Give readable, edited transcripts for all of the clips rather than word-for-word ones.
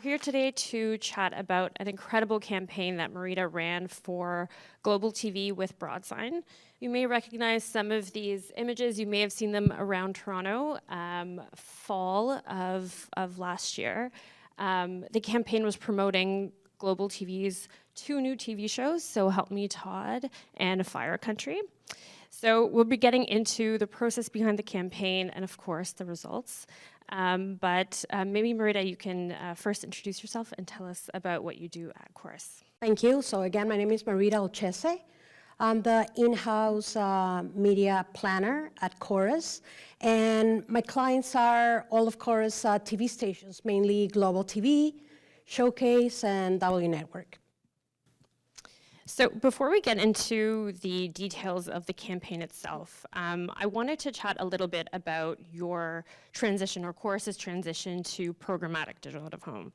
here today to chat about an incredible campaign that Marita ran for GlobalTV with Broadsign. You may recognize some of these images. You may have seen them around Toronto, fall of last year. The campaign was promoting GlobalTV's 2 new TV shows, So Help Me Todd and Fire Country. So we'll be getting into the process behind the campaign and, of course, the results. Maybe, Marita, you can first introduce yourself and tell us about what you do at Corus. Thank you. So again, my name is Marita Olcese. I'm the in-house media planner at Corus. And my clients are all of Corus TV stations, mainly GlobalTV, Showcase, and W Network. So before we get into the details of the campaign itself, I wanted to chat a little bit about your transition, or Corus's transition to programmatic digital out-of-home.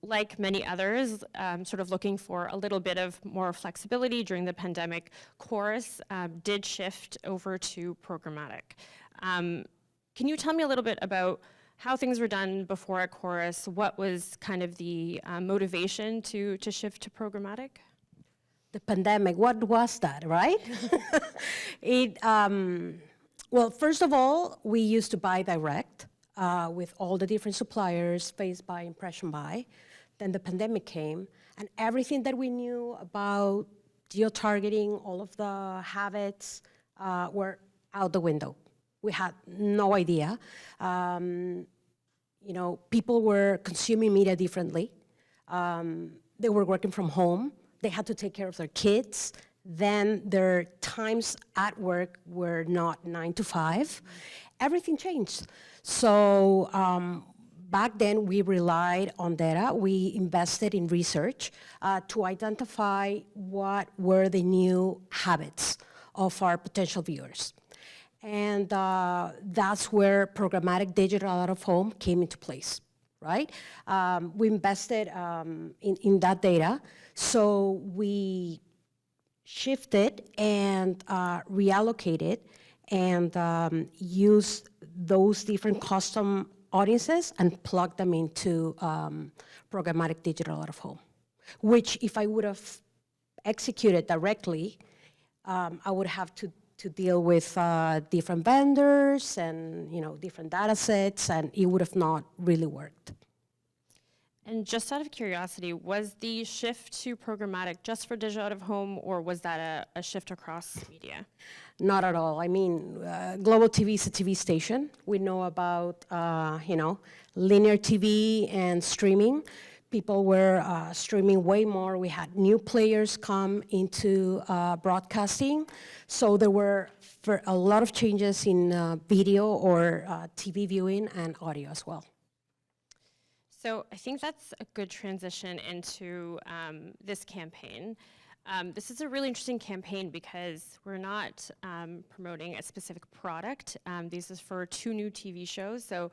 Like many others, sort of looking for a little bit of more flexibility during the pandemic, Corus did shift over to programmatic. Can you tell me a little bit about how things were done before at Corus? What was kind of the motivation to shift to programmatic? The pandemic, what was that, right? Well, first of all, we used to buy direct with all the different suppliers, face buy, impression buy. Then the pandemic came, and everything that we knew about geo-targeting, all of the habits were out the window. We had no idea. People were consuming media differently. They were working from home. They had to take care of their kids. Then their times at work were not 9 to 5. Everything changed. So back then we relied on data. We invested in research to identify what were the new habits of our potential viewers. And that's where programmatic digital out-of-home came into place, right? We invested in that data. So we shifted and reallocated and used those different custom audiences and plugged them into programmatic digital out-of-home, which if I would have executed directly, I would have to deal with different vendors and different data sets, and it would have not really worked. And just out of curiosity, was the shift to programmatic just for digital out-of-home, or was that a shift across media? Not at all. I mean, GlobalTV is a TV station. We know about, linear TV and streaming. People were streaming way more. We had new players come into broadcasting. So there were a lot of changes in video or TV viewing and audio as well. So I think that's a good transition into this campaign. This is a really interesting campaign because we're not promoting a specific product. This is for 2 new TV shows. So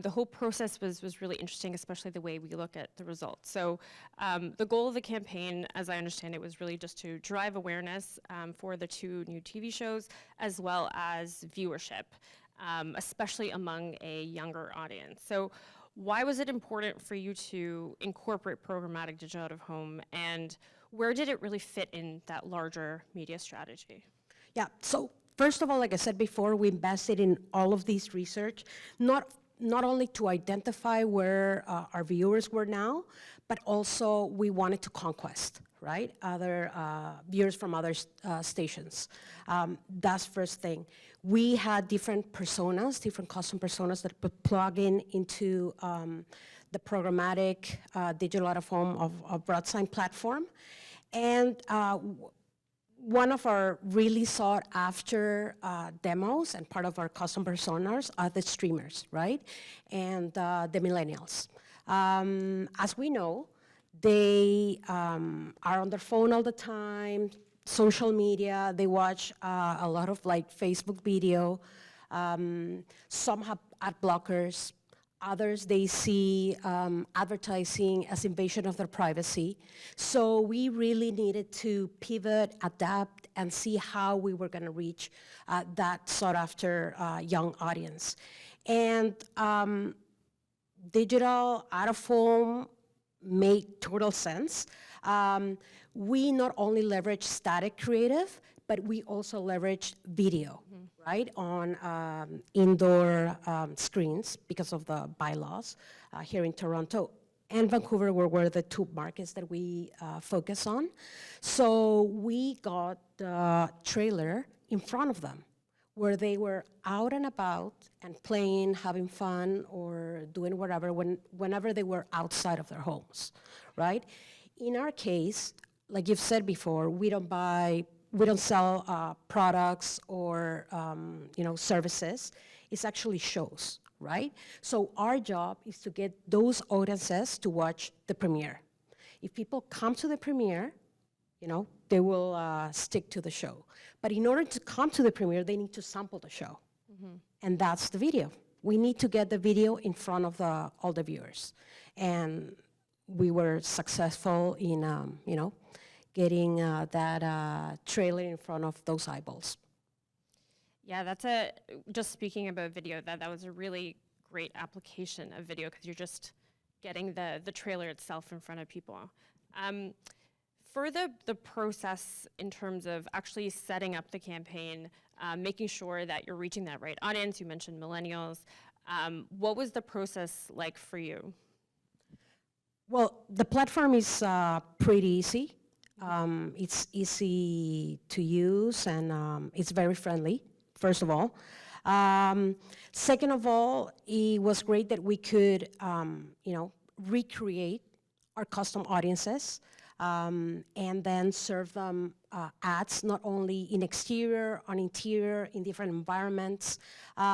the whole process was really interesting, especially the way we look at the results. So the goal of the campaign, as I understand it, was really just to drive awareness for the 2 new TV shows, as well as viewership, especially among a younger audience. So why was it important for you to incorporate programmatic digital out-of-home, and where did it really fit in that larger media strategy? Yeah, so first of all, like I said before, we invested in all of these research, not only to identify where our viewers were now, but also we wanted to conquest, right? Other viewers from other stations. That's first thing. We had different personas, different custom personas that would plug into the programmatic digital out-of-home of Broadsign platform. And one of our really sought after demos and part of our custom personas are the streamers, right? And the millennials. As we know, they are on their phone all the time, social media, they watch a lot of Facebook video. Some have ad blockers. Others, they see advertising as invasion of their privacy. So we really needed to pivot, adapt, and see how we were going to reach that sought-after young audience. And digital, out of home made total sense. We not only leverage static creative, but we also leverage video, right, on indoor screens because of the bylaws here in Toronto. And Vancouver were the two markets that we focus on. So we got the trailer in front of them, where they were out and about and playing, having fun, or doing whatever whenever they were outside of their homes, right? In our case, like you've said before, we don't sell products or services. It's actually shows, right? So our job is to get those audiences to watch the premiere. If people come to the premiere, they will stick to the show. But in order to come to the premiere, they need to sample the show. And that's the video. We need to get the video in front of all the viewers. And we were successful in, getting that trailer in front of those eyeballs. Yeah, just speaking about video, that was a really great application of video because you're just getting the trailer itself in front of people. For the process in terms of actually setting up the campaign, making sure that you're reaching that right audience, you mentioned millennials, what was the process like for you? Well, the platform is pretty easy. It's easy to use and it's very friendly, first of all. Second of all, it was great that we could, recreate our custom audiences and then serve them ads, not only in exterior, on interior, in different environments.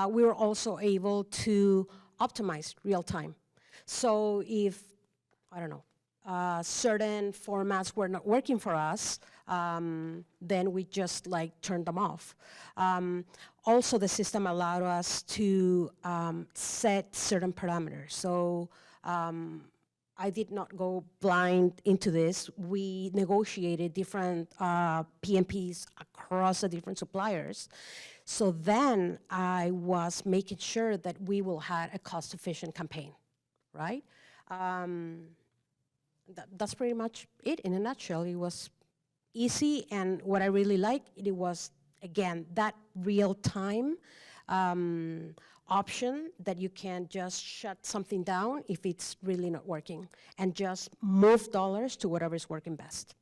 We were also able to optimize real time. So if, certain formats were not working for us, then we just turned them off. Also, the system allowed us to set certain parameters. So I did not go blind into this. We negotiated different PMPs across the different suppliers. So then I was making sure that we will have a cost-efficient campaign, right? That's pretty much it in a nutshell. It was easy, and what I really liked, it was, again, that real-time option that you can just shut something down if it's really not working and just move dollars to whatever is working best.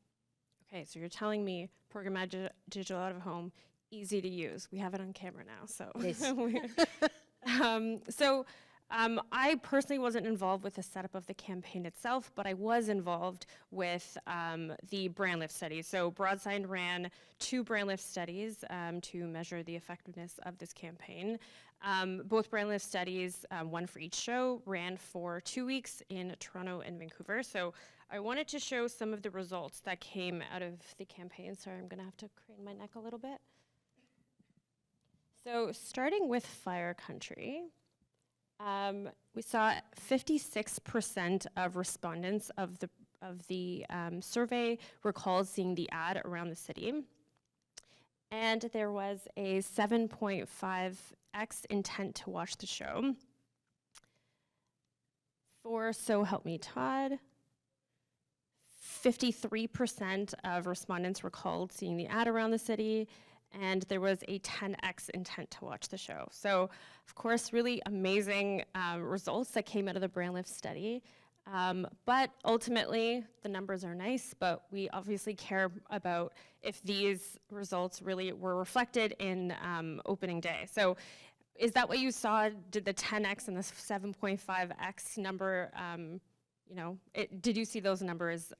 Okay, so you're telling me programmatic digital out of home, easy to use. We have it on camera now, so. Yes. I personally wasn't involved with the setup of the campaign itself, but I was involved with the brand lift study. So Broadsign ran 2 brand lift studies to measure the effectiveness of this campaign. Both brand lift studies, one for each show, ran for 2 weeks in Toronto and Vancouver. So I wanted to show some of the results that came out of the campaign. Sorry, I'm gonna have to crane my neck a little bit. So starting with Fire Country, we saw 56% of respondents of the survey recalled seeing the ad around the city. And there was a 7.5x intent to watch the show. For So Help Me Todd, 53% of respondents recalled seeing the ad around the city, and there was a 10x intent to watch the show. So, of course, really amazing results that came out of the brand lift study. But ultimately, the numbers are nice, but we obviously care about if these results really were reflected in opening day. So is that what you saw? Did the 10x and the 7.5x number, did you see those numbers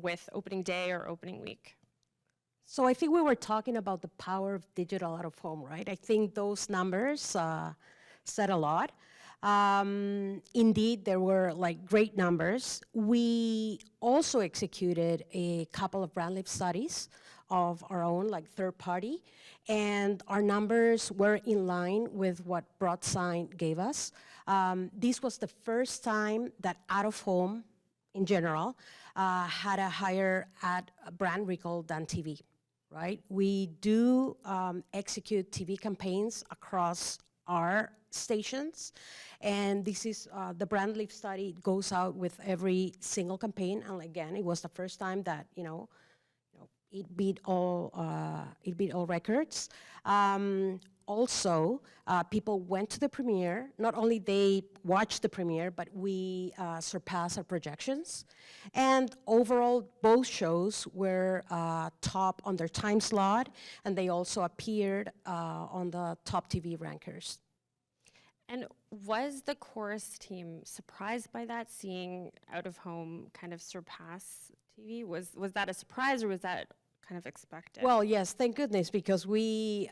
with opening day or opening week? So I think we were talking about the power of digital out of home, right? I think those numbers said a lot. Indeed, there were great numbers. We also executed a couple of brand lift studies of our own, third party, and our numbers were in line with what Broadsign gave us. This was the first time that out of home, in general, had a higher ad brand recall than TV. Right? We do execute TV campaigns across our stations. And this is the brand lift study. It goes out with every single campaign. And again, it was the first time that, it beat all records. Also, people went to the premiere. Not only they watched the premiere, but we surpassed our projections. And overall, both shows were top on their time slot, and they also appeared on the top TV rankers. And was the Corus team surprised by that, seeing out of home kind of surpass TV? Was that a surprise, or was that kind of expected? Well, yes, thank goodness, because we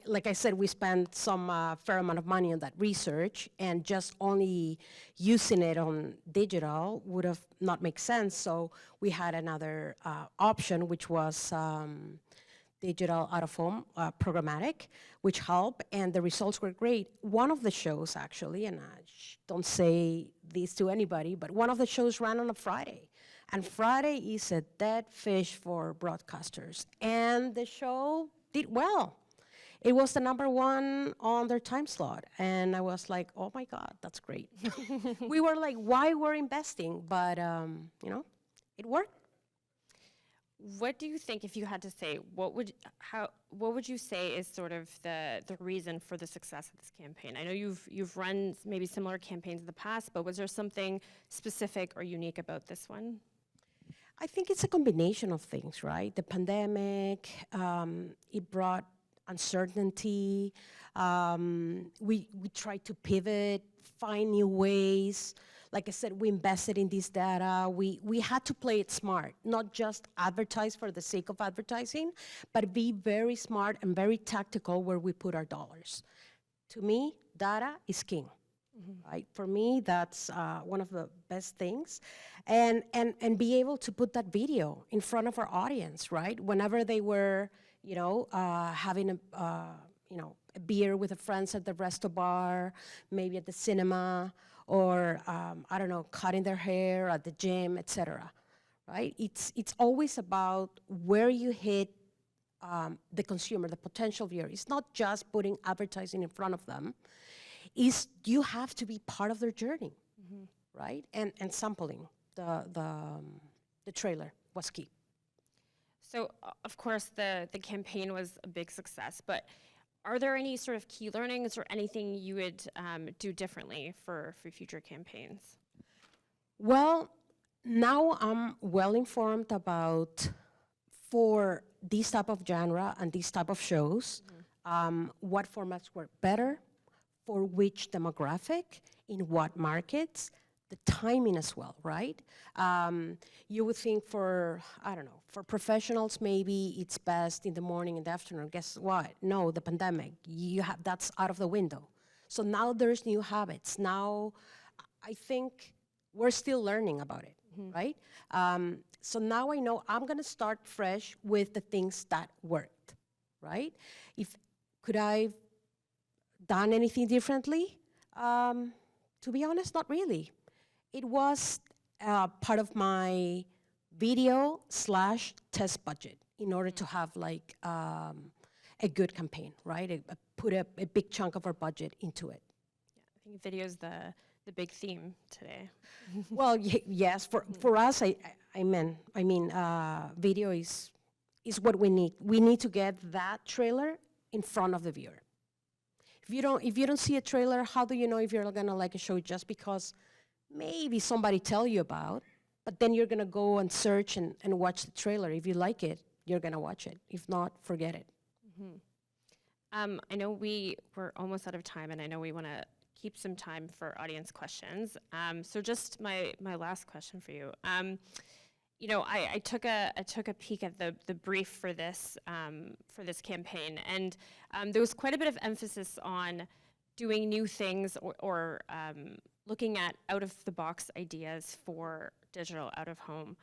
like I said, we spent some fair amount of money on that research, and just only using it on digital would have not make sense. So we had another option, which was digital out-of-home programmatic, which helped, and the results were great. One of the shows, actually, and I don't say this to anybody, but one of the shows ran on a Friday. And Friday is a dead fish for broadcasters. And the show did well. It was the #1 on their time slot. And I was like, oh my God, that's great. We were like, why we're investing? But, it worked. What do you think, if you had to say, what would you say is sort of the reason for the success of this campaign? I know you've run maybe similar campaigns in the past, but was there something specific or unique about this one? I think it's a combination of things, right? The pandemic, it brought uncertainty. We tried to pivot, find new ways. Like I said, we invested in this data. We had to play it smart, not just advertise for the sake of advertising, but be very smart and very tactical where we put our dollars. To me, data is king. Right? For me, that's one of the best things, and be able to put that video in front of our audience, right? Whenever they were, having a beer with the friends at the resto bar, maybe at the cinema, or I don't know, cutting their hair at the gym, etc. Right? It's always about where you hit the consumer, the potential viewer. It's not just putting advertising in front of them. Is you have to be part of their journey, right? And sampling the trailer was key. So, of course, the campaign was a big success, but are there any sort of key learnings or anything you would do differently for future campaigns? Well, now I'm well informed about, for this type of genre and this type of shows, what formats work better, for which demographic, in what markets, the timing as well, right? You would think for professionals, maybe it's best in the morning, in the afternoon. Guess what? No, the pandemic, that's out of the window. So now there's new habits. Now, I think we're still learning about it, right? So now I know I'm gonna start fresh with the things that worked, right? Could I done anything differently? To be honest, not really. It was part of my video/test budget in order to have like a good campaign, right? I put a big chunk of our budget into it. Yeah, I think video's the big theme today. Well, yes, for us, I mean, video is what we need. We need to get that trailer in front of the viewer. If you don't see a trailer, how do you know if you're gonna like a show? Just because maybe somebody tell you about, but then you're gonna go and search and watch the trailer. If you like it, you're gonna watch it. If not, forget it. I know we're almost out of time, and I know we wanna keep some time for audience questions. So just my last question for you. I took a peek at the brief for this campaign, and there was quite a bit of emphasis on doing new things or looking at out-of-the-box ideas for digital out-of-home.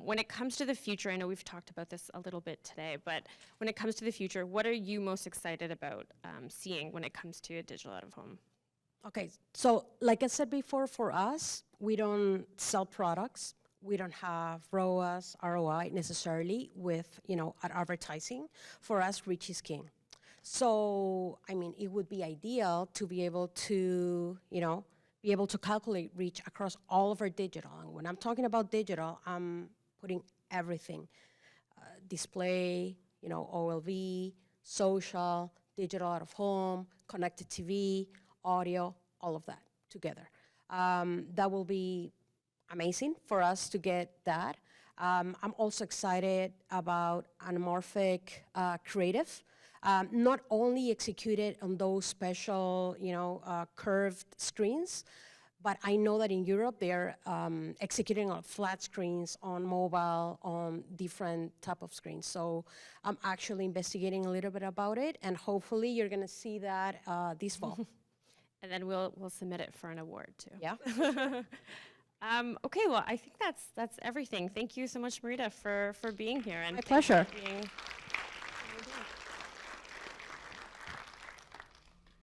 When it comes to the future, I know we've talked about this a little bit today, but when it comes to the future, what are you most excited about seeing when it comes to digital out-of-home? Okay, so like I said before, for us, we don't sell products. We don't have ROI necessarily with, our advertising. For us, reach is king. So, I mean, it would be ideal to be able to, be able to calculate reach across all of our digital. And when I'm talking about digital, I'm putting everything. Display, OLV, social, digital out of home, connected TV, audio, all of that together. That will be amazing for us to get that. I'm also excited about anamorphic creative, not only executed on those special, curved screens, but I know that in Europe they're executing on flat screens, on mobile, on different type of screens. So I'm actually investigating a little bit about it, and hopefully you're going to see that this fall. And then we'll submit it for an award too. Yeah. Okay, well, I think that's everything. Thank you so much, Marita, for being here. And My pleasure. for being